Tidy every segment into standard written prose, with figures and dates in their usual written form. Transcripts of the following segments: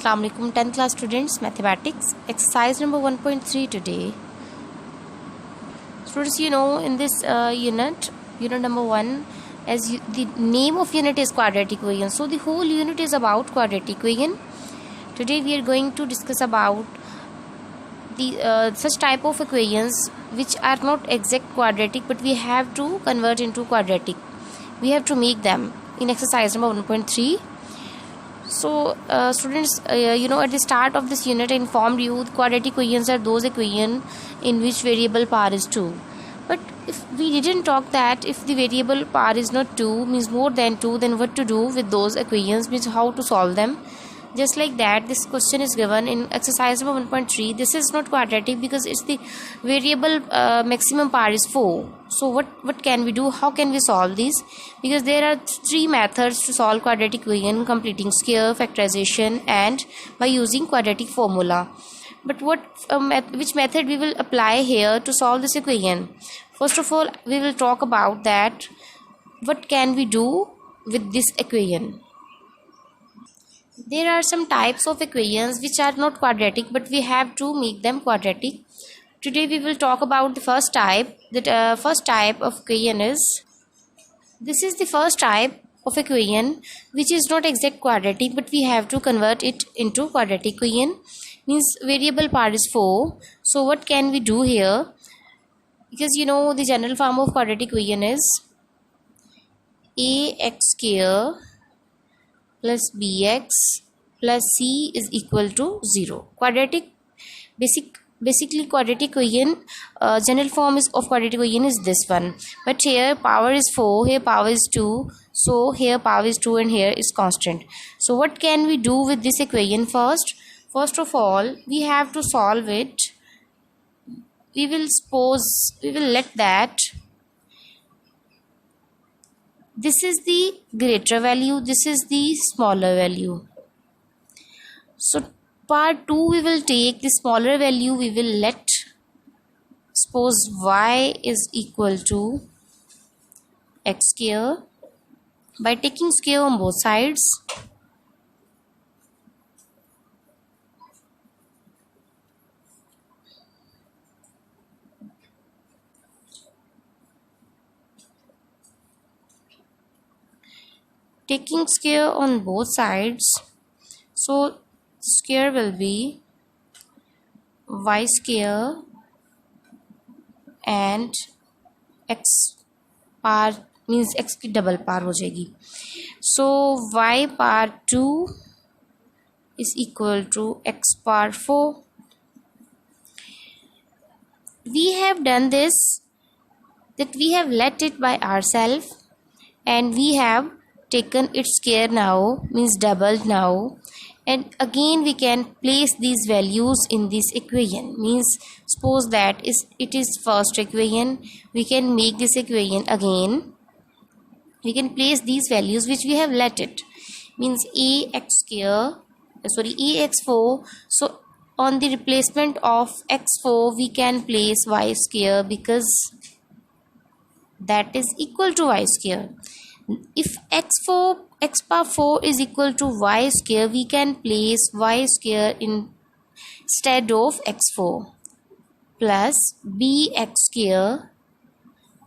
Assalamu alaikum 10th class students, mathematics exercise number 1.3 today. Students, in this unit number 1, the name of unit is quadratic equation, so the whole unit is about quadratic equation. Today we are going to discuss about the such type of equations which are not exact quadratic, but we have to convert into quadratic. We have to make them in exercise number 1.3. So students, at the start of this unit I informed you quadratic equations are those equations in which variable power is 2. But if we didn't talk that if the variable power is not 2, means more than 2, then what to do with those equations, means how to solve them. Just like that, this question is given in exercise number 1.3. This is not quadratic because it's the variable maximum power is 4. So what can we do? How can we solve this? Because there are 3 methods to solve quadratic equation: completing square, factorization, and by using quadratic formula. But which method we will apply here to solve this equation? First of all, we will talk about that what can we do with this equation. There are some types of equations which are not quadratic, but we have to make them quadratic. Today we will talk about the first type. That first type of equation is, this is the first type of equation which is not exact quadratic, but we have to convert it into quadratic equation. Means variable power is 4. So what can we do here? Because the general form of quadratic equation is ax square plus bx plus c is equal to 0. Basically quadratic equation, general form of quadratic equation is this one. But here power is 4, here power is 2. So here power is 2 and here is constant. So what can we do with this equation first? First of all, we have to solve it. We will let that this is the greater value, this is the smaller value. So part 2 we will take the smaller value, we will let, suppose y is equal to x square. By taking square on both sides, taking square on both sides, so square will be y square and x power, means x की double power हो जाएगी. So y power 2 is equal to x power 4. We have done this, that we have let it by ourselves and we have taken its square now, means doubled now, and again we can place these values in this equation. Means suppose that it is first equation, we can make this equation again. We can place these values which we have let it, means ax4. So on the replacement of x4 we can place y square, because that is equal to y square. If x power 4 is equal to y square, we can place y square instead of x4, plus bx square.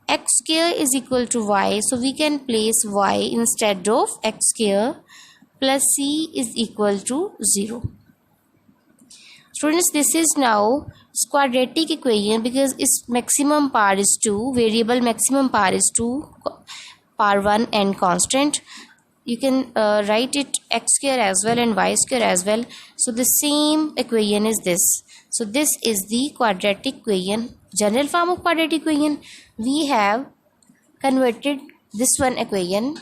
X square is equal to y, so we can place y instead of x square, plus c is equal to 0. Students, this is now quadratic equation because its maximum power is 2, variable maximum power is 2, power 1 and constant. You can write it x square as well and y square as well. So the same equation is this. So this is the quadratic equation, general form of quadratic equation. We have converted this one equation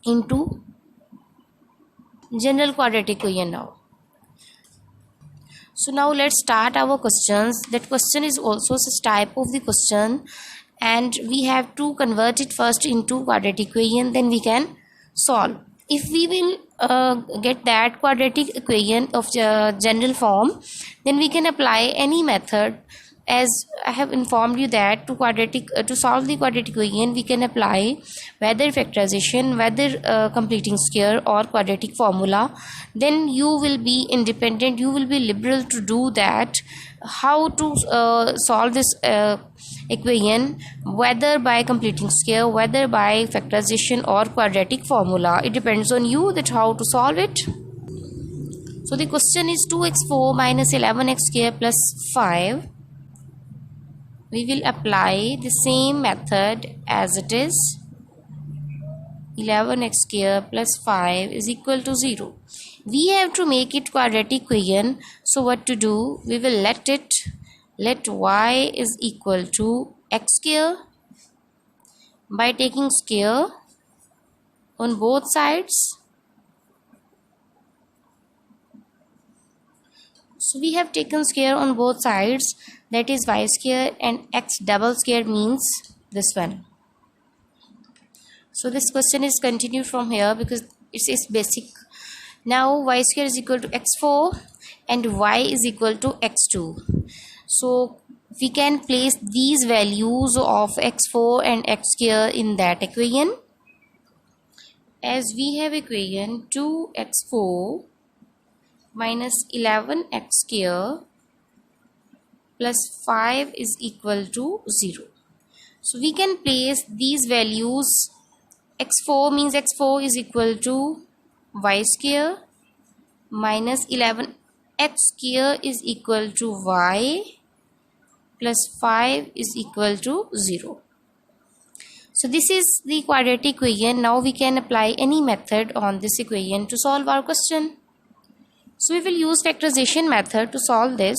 into general quadratic equation now. So now let's start our questions. That question is also such type of the question, and we have to convert it first into quadratic equation, then we can solve. If we will get that quadratic equation of general form, then we can apply any method. as I have informed you that to solve the quadratic equation we can apply whether factorization, whether completing square or quadratic formula. Then you will be independent, you will be liberal to do that, how to solve this equation, whether by completing square, whether by factorization or quadratic formula. It depends on you that how to solve it. So the question is 2x4 minus 11x square plus 5. We will apply the same method as it is. 11x square plus 5 is equal to 0. We have to make it quadratic equation. So what to do? We will let y is equal to x square by taking square on both sides. So we have taken square on both sides, that is y square, and x double square means this one. So this question is continued from here because it is basic. Now y square is equal to x4 and y is equal to x2. So we can place these values of x4 and x square in that equation. As we have equation 2x4 minus 11x square plus 5 is equal to 0. So we can place these values. x4 means x4 is equal to y square minus 11x square is equal to y plus 5 is equal to 0. So this is the quadratic equation. Now we can apply any method on this equation to solve our question. So we will use factorization method to solve this.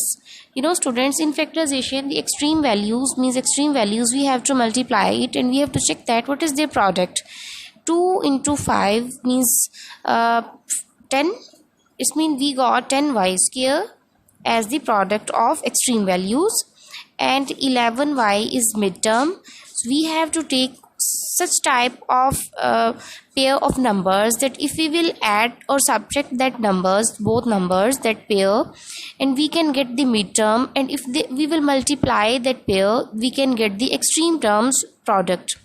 You know students, in factorization the extreme values we have to multiply it and we have to check that what is their product. 2 into 5 means 10. It means we got 10y square as the product of extreme values, and 11y is midterm. So we have to take such type of pair of numbers that if we will add or subtract that both numbers, that pair, and we can get the midterm, and if we will multiply that pair, we can get the extreme terms product.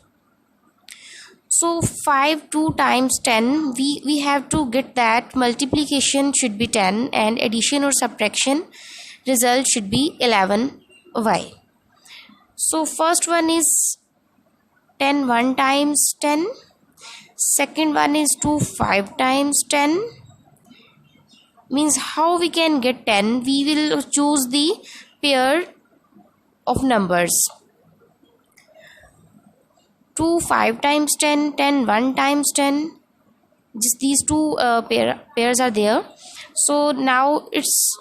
So 5 2 times 10, we have to get that multiplication should be 10 and addition or subtraction result should be 11y. So first one is 10 1 times 10, second one is 2 5 times 10. Means how we can get 10? We will choose the pair of numbers. 2 5 times 10, 10 1 times 10. Just these two pairs are there. So now it's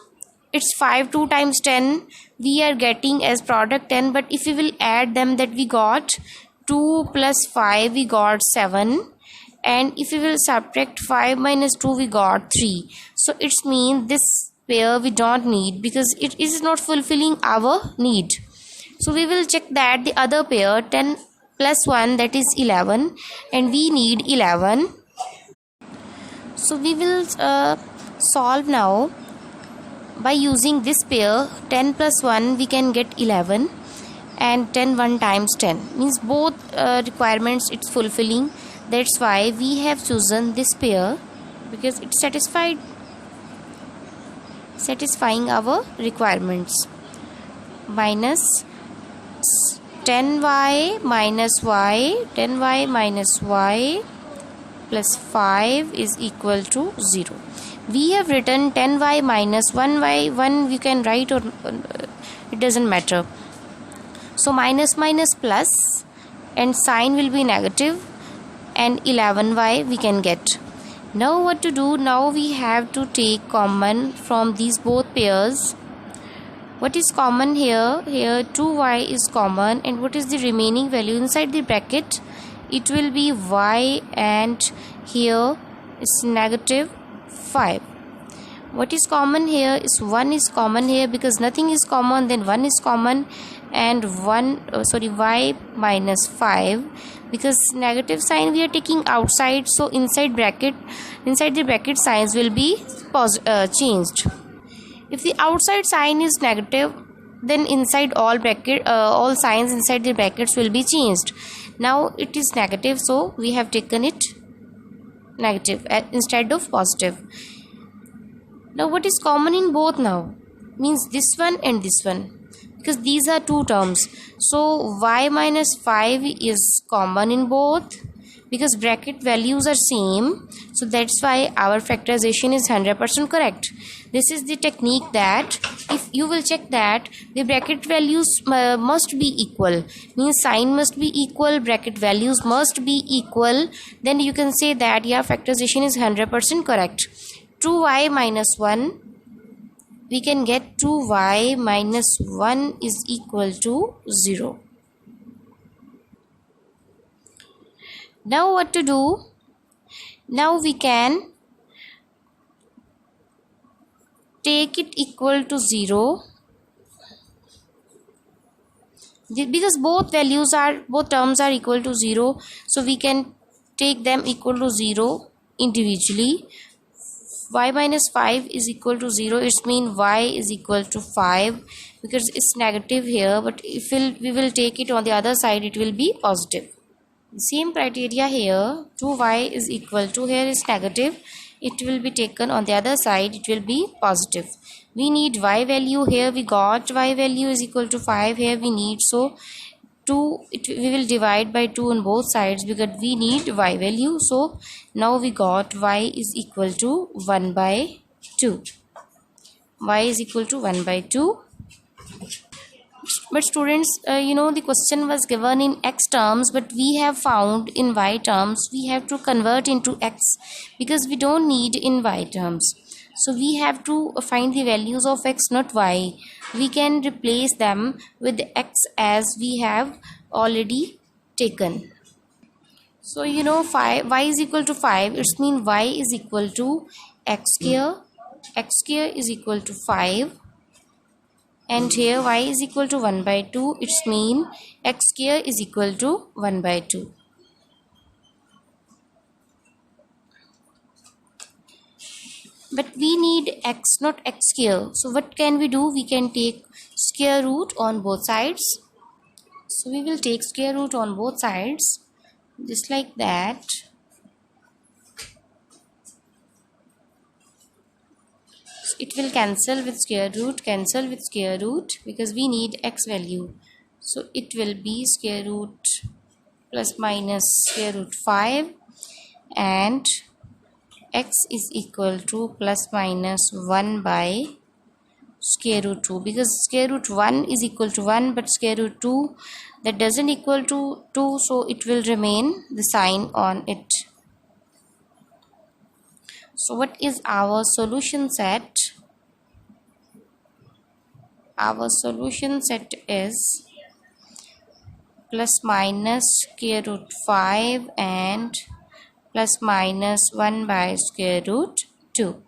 5 2 times 10. We are getting as product 10, but if we will add them, that we got 2 plus 5, we got 7, and if we will subtract 5 minus 2, we got 3. So it means this pair we don't need because it is not fulfilling our need. So we will check that the other pair 10 plus 1, that is 11, and we need 11. So we will solve now by using this pair. 10 plus 1 we can get 11, and 10 1 times 10 means both requirements it's fulfilling. That's why we have chosen this pair because it's satisfying our requirements. Minus 10y minus y, 10y minus y plus 5 is equal to 0. We have written 10y minus 1y, 1 we can write or it doesn't matter. So minus minus plus and sign will be negative, and 11y we can get. Now what to do? Now we have to take common from these both pairs. What is common here? Here 2y is common, and what is the remaining value inside the bracket? It will be y, and here is negative 5. What is common here is 1 is common here because nothing is common, then 1 is common, and y minus 5 because negative sign we are taking outside, so inside the bracket signs will be changed. If the outside sign is negative, then inside all signs inside the brackets will be changed. Now it is negative, so we have taken it negative instead of positive. Now what is common in both now? Means this one and this one, because these are two terms. So y minus 5 is common in both because bracket values are same. So that's why our factorization is 100% correct. This is the technique that if you will check that the bracket values must be equal, means sign must be equal, bracket values must be equal, then you can say that your factorization is 100% correct. 2y minus 1, we can get 2y minus 1 is equal to 0. Now what to do? Now we can take it equal to 0 because both terms are equal to 0, so we can take them equal to 0 individually. Y minus 5 is equal to 0, it means y is equal to 5 because it's negative here, but if we will take it on the other side, it will be positive. Same criteria here, 2y is equal to, here is negative, it will be taken on the other side, it will be positive. We need y value, here we got y value is equal to 5, here we need, so we will divide by 2 on both sides because we need y value. So now we got y is equal to 1 by 2. Y is equal to 1 by 2. But students, the question was given in x terms, but we have found in y terms. We have to convert into x because we don't need in y terms. So we have to find the values of x, not y. We can replace them with x as we have already taken. So y is equal to 5. It means y is equal to x square. X square is equal to 5. And here y is equal to 1 by 2. It means x square is equal to 1 by 2. But we need x, not x square. So what can we do? We can take square root on both sides. So we will take square root on both sides, just like that. It will cancel with square root because we need x value. So it will be square root plus minus square root 5 and x is equal to plus minus 1 by square root 2 because square root 1 is equal to 1 but square root 2 that doesn't equal to 2, so it will remain the sign on it. So what is our solution set? Our solution set is plus minus square root 5 and plus minus 1 by square root 2.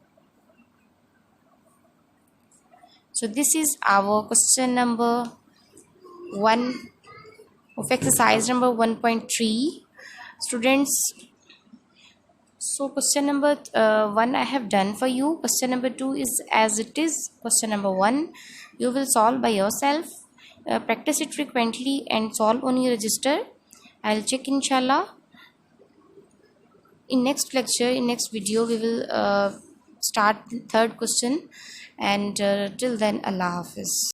So this is our question number 1 of exercise number 1.3. Students, so question number 1 I have done for you. Question number 2 is as it is. Question number 1 you will solve by yourself. Practice it frequently and solve on your register. I'll check inshallah. In next lecture, in next video, we will start the third question. And till then, Allah Hafiz.